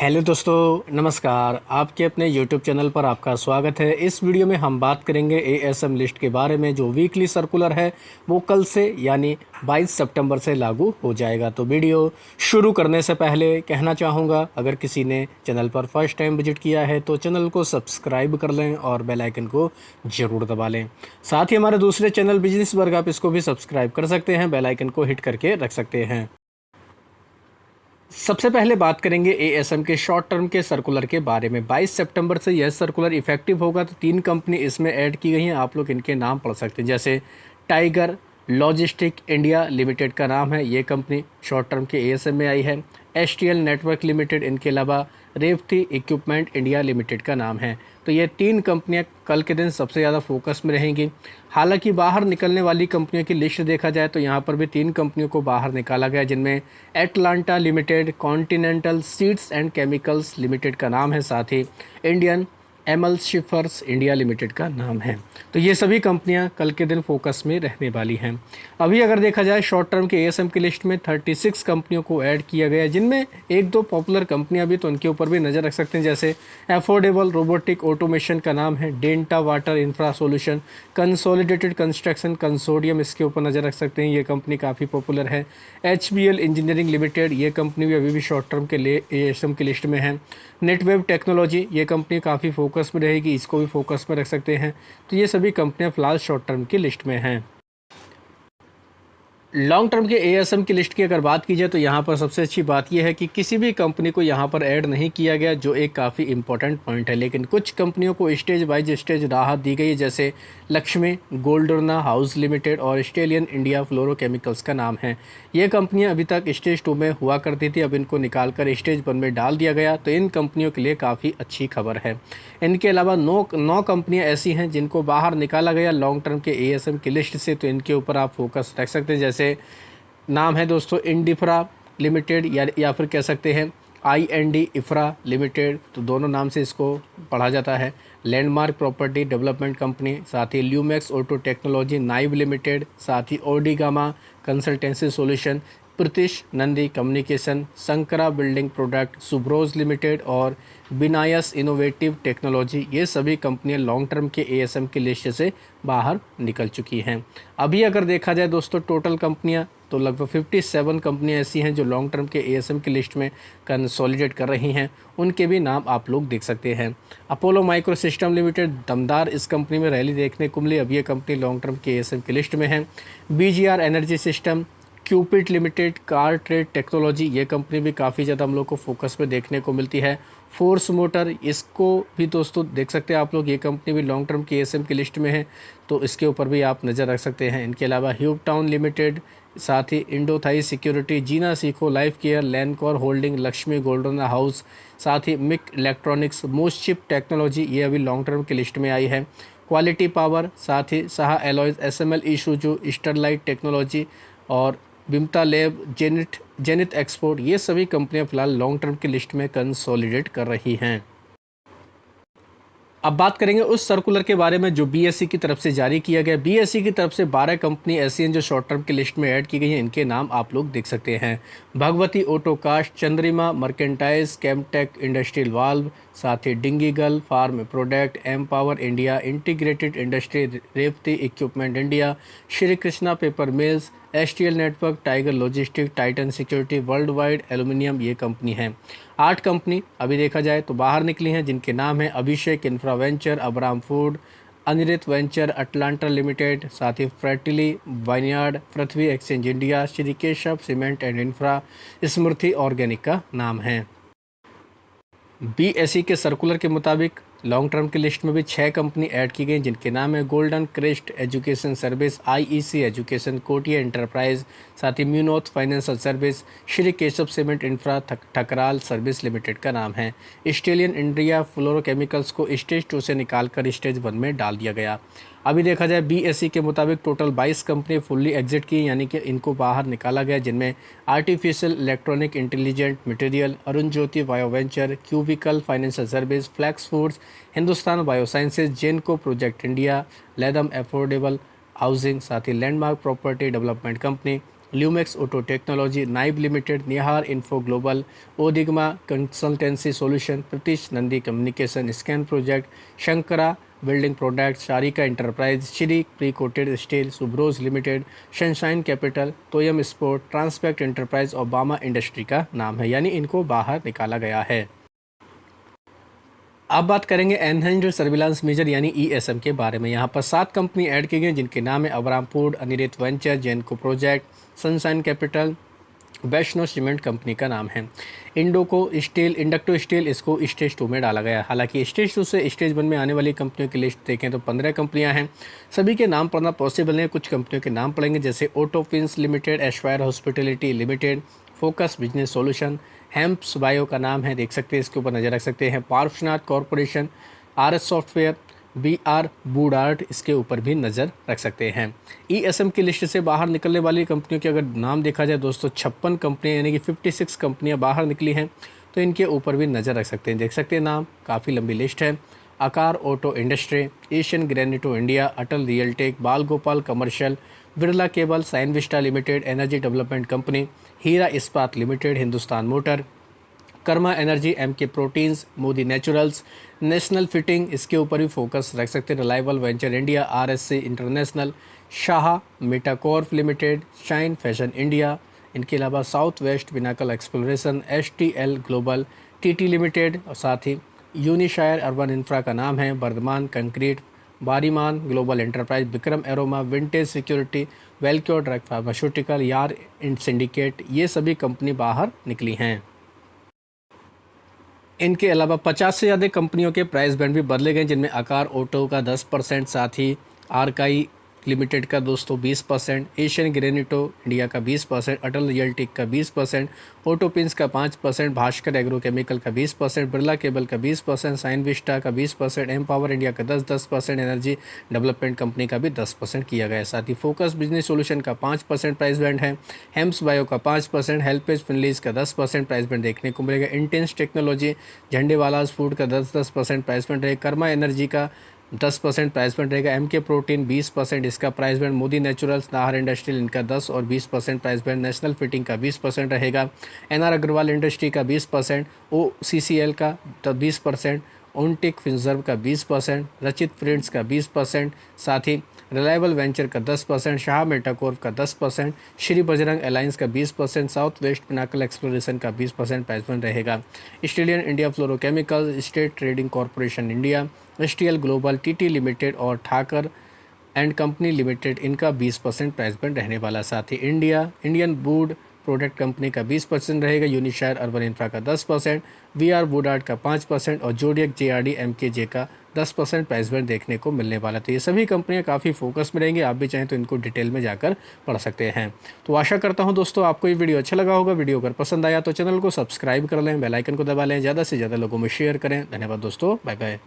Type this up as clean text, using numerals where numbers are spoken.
Hello दोस्तों, नमस्कार। आपके अपने यूट्यूब चैनल पर आपका स्वागत है। इस वीडियो में हम बात करेंगे एएसएम लिस्ट के बारे में। जो वीकली सर्कुलर है वो कल से यानी 22 सितंबर से लागू हो जाएगा। तो वीडियो शुरू करने से पहले कहना चाहूँगा, अगर किसी ने चैनल पर फर्स्ट टाइम विजिट किया है तो चैनल को सब्सक्राइब कर लें और बेल आइकन को ज़रूर दबा लें। साथ ही हमारे दूसरे चैनल बिजनेस वर्ग, आप इसको भी सब्सक्राइब कर सकते हैं, बेल आइकन को हिट करके रख सकते हैं। सबसे पहले बात करेंगे एएसएम के शॉर्ट टर्म के सर्कुलर के बारे में। 22 सितंबर से यह सर्कुलर इफेक्टिव होगा। तो 3 कंपनी इसमें ऐड की गई हैं, आप लोग इनके नाम पढ़ सकते हैं। जैसे टाइगर लॉजिस्टिक इंडिया लिमिटेड का नाम है, ये कंपनी शॉर्ट टर्म के एएसएम में आई है। एसटीएल नेटवर्क लिमिटेड, इनके अलावा रेवती इक्विपमेंट इंडिया लिमिटेड का नाम है। तो ये 3 कंपनियां कल के दिन सबसे ज़्यादा फोकस में रहेंगी। हालांकि बाहर निकलने वाली कंपनियों की लिस्ट देखा जाए तो यहाँ पर भी 3 कंपनियों को बाहर निकाला गया, जिनमें Atlanta limited, continental seeds and chemicals limited का नाम है, साथ ही इंडियन एमल शिफर्स इंडिया लिमिटेड का नाम है। तो ये सभी कंपनियां कल के दिन फोकस में रहने वाली हैं। अभी अगर देखा जाए शॉर्ट टर्म के एएसएम की लिस्ट में 36 कंपनियों को ऐड किया गया है, जिनमें 1-2 पॉपुलर कंपनियां भी, तो उनके ऊपर भी नज़र रख सकते हैं। जैसे अफोर्डेबल रोबोटिक ऑटोमेशन का नाम है, Denta water infra solution, consolidated construction consortium, इसके ऊपर नज़र रख सकते हैं, ये कंपनी काफ़ी पॉपुलर है। एचबीएल इंजीनियरिंग लिमिटेड, ये कंपनी भी अभी भी शॉर्ट टर्म के लिए एएसएम की लिस्ट में है। नेटवेव टेक्नोलॉजी, ये कंपनी काफ़ी फोकस में रहेगी, इसको भी फोकस में रख सकते हैं। तो ये सभी कंपनियां फिलहाल शॉर्ट टर्म की लिस्ट में हैं। लॉन्ग टर्म के एएसएम की लिस्ट की अगर बात की जाए तो यहाँ पर सबसे अच्छी बात यह है कि किसी भी कंपनी को यहाँ पर ऐड नहीं किया गया, जो एक काफ़ी इंपॉर्टेंट पॉइंट है। लेकिन कुछ कंपनियों को स्टेज वाइज स्टेज राहत दी गई है, जैसे लक्ष्मी गोल्डोना हाउस लिमिटेड और स्टेलियन इंडिया फ्लोरोकेमिकल्स का नाम है। ये कंपनियाँ अभी तक स्टेज 2 में हुआ करती थी, अब इनको निकाल कर स्टेज 1 में डाल दिया गया। तो इन कंपनियों के लिए काफ़ी अच्छी खबर है। इनके अलावा 9 कंपनियाँ ऐसी हैं जिनको बाहर निकाला गया लॉन्ग टर्म के एएसएम की लिस्ट से, तो इनके ऊपर आप फोकस रख सकते हैं। जैसे नाम है दोस्तों इंडिफ्रा लिमिटेड, या फिर कह सकते हैं IND इफ्रा लिमिटेड, तो दोनों नाम से इसको पढ़ा जाता है। लैंडमार्क प्रॉपर्टी डेवलपमेंट कंपनी, साथ ही ल्यूमैक्स ऑटो टेक्नोलॉजी नाइव लिमिटेड, साथ ही Odigma consultancy solution, Pritish Nandy communication, Shankara building product, Subros limited और बिनायस इनोवेटिव टेक्नोलॉजी, ये सभी कंपनियां लॉन्ग टर्म के एएसएम की लिस्ट से बाहर निकल चुकी हैं। अभी अगर देखा जाए दोस्तों टोटल कंपनियां, तो लगभग 57 कंपनियां ऐसी हैं जो लॉन्ग टर्म के एएसएम की लिस्ट में कंसोलिडेट कर रही हैं। उनके भी नाम आप लोग देख सकते हैं। अपोलो माइक्रो सिस्टम लिमिटेड, दमदार इस कंपनी में रैली देखने को मिली, अब ये कंपनी लॉन्ग टर्म के एएसएम की लिस्ट में है। BGR energy system, Cupid limited, car trade technology, ये कंपनी भी काफ़ी ज़्यादा हम लोग को फोकस में देखने को मिलती है। फोर्स मोटर, इसको भी दोस्तों देख सकते हैं आप लोग, ये कंपनी भी लॉन्ग टर्म की एएसएम की लिस्ट में है, तो इसके ऊपर भी आप नज़र रख सकते हैं। इनके अलावा ह्यूब टाउन लिमिटेड, साथ ही इंडोथाई security, Jeena Sikho, life care, Lancor holding, Laxmi Goldorna house, साथ ही मिक इलेक्ट्रॉनिक्स, मोस्टशिप टेक्नोलॉजी, ये अभी लॉन्ग टर्म की लिस्ट में आई है। क्वालिटी पावर, साथ ही Saha alloys, SML Isuzu, Sterlite technology और विमता लैब, जेनिथ एक्सपोर्ट, ये सभी कंपनियां फिलहाल लॉन्ग टर्म की लिस्ट में कंसोलिडेट कर रही हैं। अब बात करेंगे उस सर्कुलर के बारे में जो बीएसई की तरफ से जारी किया गया। बीएसई की तरफ से 12 कंपनी ऐसी हैं जो शॉर्ट टर्म की लिस्ट में ऐड की गई हैं। इनके नाम आप लोग देख सकते हैं। Bhagwati autocast, Chandrima mercantile, Chemtech industrial valve, साथ ही Dindigul farm product, M power India, integrated industry, Revathi equipment India, Shri Krishna paper mills, एसटीएल network, tiger logistic, Titan security, world wide aluminium, ये कंपनी हैं। 8 कंपनी अभी देखा जाए तो बाहर निकली हैं, जिनके नाम हैं Abhishek infra venture, Abram food, Anirit venture, Atlanta limited, साथ ही Fratelli vineyard, Prithvi exchange India, Shri Keshav cement and infra, Smriti organic का नाम है। बीएसई के सर्कुलर के मुताबिक लॉन्ग टर्म की लिस्ट में भी 6 कंपनी ऐड की गई, जिनके नाम है golden crest education service, IEC education, Kotia enterprise, साथ ही Munoth financial service, Shri Keshav cement infra, Thakral service limited का नाम है। स्टेलियन इंडिया फ्लोरोकेमिकल्स को स्टेज 2 से निकालकर स्टेज 1 में डाल दिया गया। अभी देखा जाए बीएसई के मुताबिक टोटल 22 कंपनी फुल्ली एग्जिट की, यानी कि इनको बाहर निकाला गया, जिनमें artificial electronic intelligent material, Arun Jyoti bio venture, cubical financial service, flex foods, Hindustan biosciences, Genco project India, Ladam affordable housing, साथ ही landmark property development company, Lumax auto technology, Nibe limited, Nihar info global, Odigma consultancy solution, Pritish Nandy communication, scan project, Shankara building products, Sharika enterprise, Shri pre coated steel, Subros limited, sunshine capital, Toyam sport, Transpact enterprise और Bama industry का नाम है, यानी इनको बाहर निकाला गया है। अब बात करेंगे एनहेंस्ड सर्विलांस मेजर यानी ईएसएम के बारे में। यहाँ पर 7 कंपनी ऐड की गई जिनके नाम है Abram food, Anirit venture, Genco project, sunshine capital, Vaishno cement company का नाम है। इंडक्टो स्टील इसको स्टेज 2 में डाला गया। हालांकि स्टेज 2 से स्टेज 1 में आने वाली कंपनियों की लिस्ट देखें तो 15 कंपनियां हैं। सभी के नाम पढ़ना पॉसिबल नहीं, कुछ कंपनियों के नाम पढ़ेंगे जैसे ऑटोपिंस लिमिटेड, एशवायर hospitality limited, focus business solution, hemps bio का नाम है, देख सकते हैं, इसके ऊपर नज़र रख सकते हैं। Parshvanath corporation, RS software, BR बूडार्ट, इसके ऊपर भी नज़र रख सकते हैं। ईएसएम की लिस्ट से बाहर निकलने वाली कंपनियों के अगर नाम देखा जाए दोस्तों, 56 कंपनियां यानी कि 56 कंपनियां बाहर निकली हैं, तो इनके ऊपर भी नज़र रख सकते हैं। देख सकते हैं नाम, काफ़ी लंबी लिस्ट है। Akar auto industry, Asian granito India, Atal realtech, Bal Gopal commercial, Birla cable, Cinevista limited, energy development company, Hira Ispat limited, Hindustan motor, Karma energy, MK proteins, Modi naturals, national fitting, इसके ऊपर भी फोकस रख सकते हैं। Reliable venture India, RSC international, Shah metacorp limited, shine fashion India, इनके अलावा south west pinnacle exploration, STL global, TT limited, और साथ ही यूनिशायर अर्बन इंफ्रा का नाम है, बर्धमान कंक्रीट, बारीमान global enterprise, Vikram aroma, vintage security, Wellcure drug pharmaceutical, yarn syndicate, ये सभी कंपनी बाहर निकली हैं। इनके अलावा 50 से ज़्यादा कंपनियों के प्राइस बैंड भी बदले गए, जिनमें आकार ऑटो का 10%, साथ ही आरकाई लिमिटेड का दोस्तों 20%, एशियन ग्रेनिटो इंडिया का 20%, अटल रियलटेक का 20%, ऑटोपिंस का 5%, भास्कर एग्रोकेमिकल का 20%, बिरला केबल का 20%, साइनविस्टा का 20%, एम पावर इंडिया का 10%, एनर्जी डेवलपमेंट कंपनी का भी 10% किया गया है। साथ ही फोकस बिजनेस सॉल्यूशन का 5% प्राइस बैंड है, हेम्स बायो का 5%, हेल्पेज फिनलीज का 10% प्राइस बैंड देखने को मिलेगा, इंटेंस टेक्नोलॉजी, झंडेवालास फूड का 10% प्राइस बैंड रहेगा, कर्मा एनर्जी का 10% प्राइस बैंड रहेगा, MK प्रोटीन 20% इसका price band, Modi naturals, Nahar industrial इनका 10 और 20% प्राइस बैंड, नेशनल फिटिंग का 20% रहेगा, NR अग्रवाल इंडस्ट्री का 20%, OCCL का 20%, ओनटेक फिनजर्व का 20%, रचित प्रिंट्स का 20%, साथ ही रिलायबल वेंचर का 10%, शाह मेटाकॉर्प का 10%, श्री बजरंग अलायंस का 20%, साउथ वेस्ट पिनाकल एक्सप्लोरेशन का 20% प्राइस बैंड रहेगा, stallion India fluorochemical, state trading corporation India, STL global, TT limited और ठाकर एंड कंपनी लिमिटेड, इनका 20% प्राइस बैंड रहने वाला। साथ ही इंडियन वुड प्रोडक्ट कंपनी का 20% रहेगा, यूनिशायर अर्बन इंफ्रा का 10%, VR वुडार्ट का 5% और जोडियक JRD MKJ का 10% प्राइस बैंड देखने को मिलने वाला। तो ये सभी कंपनियां काफ़ी फोकस में रहेंगी, आप भी चाहें तो इनको डिटेल में जाकर पढ़ सकते हैं। तो आशा करता हूं दोस्तों आपको ये वीडियो अच्छा लगा होगा। वीडियो अगर पसंद आया तो चैनल को सब्सक्राइब कर लें, बेल आइकन को दबा लें, ज़्यादा से ज़्यादा लोगों में शेयर करें। धन्यवाद दोस्तों, बाय बाय।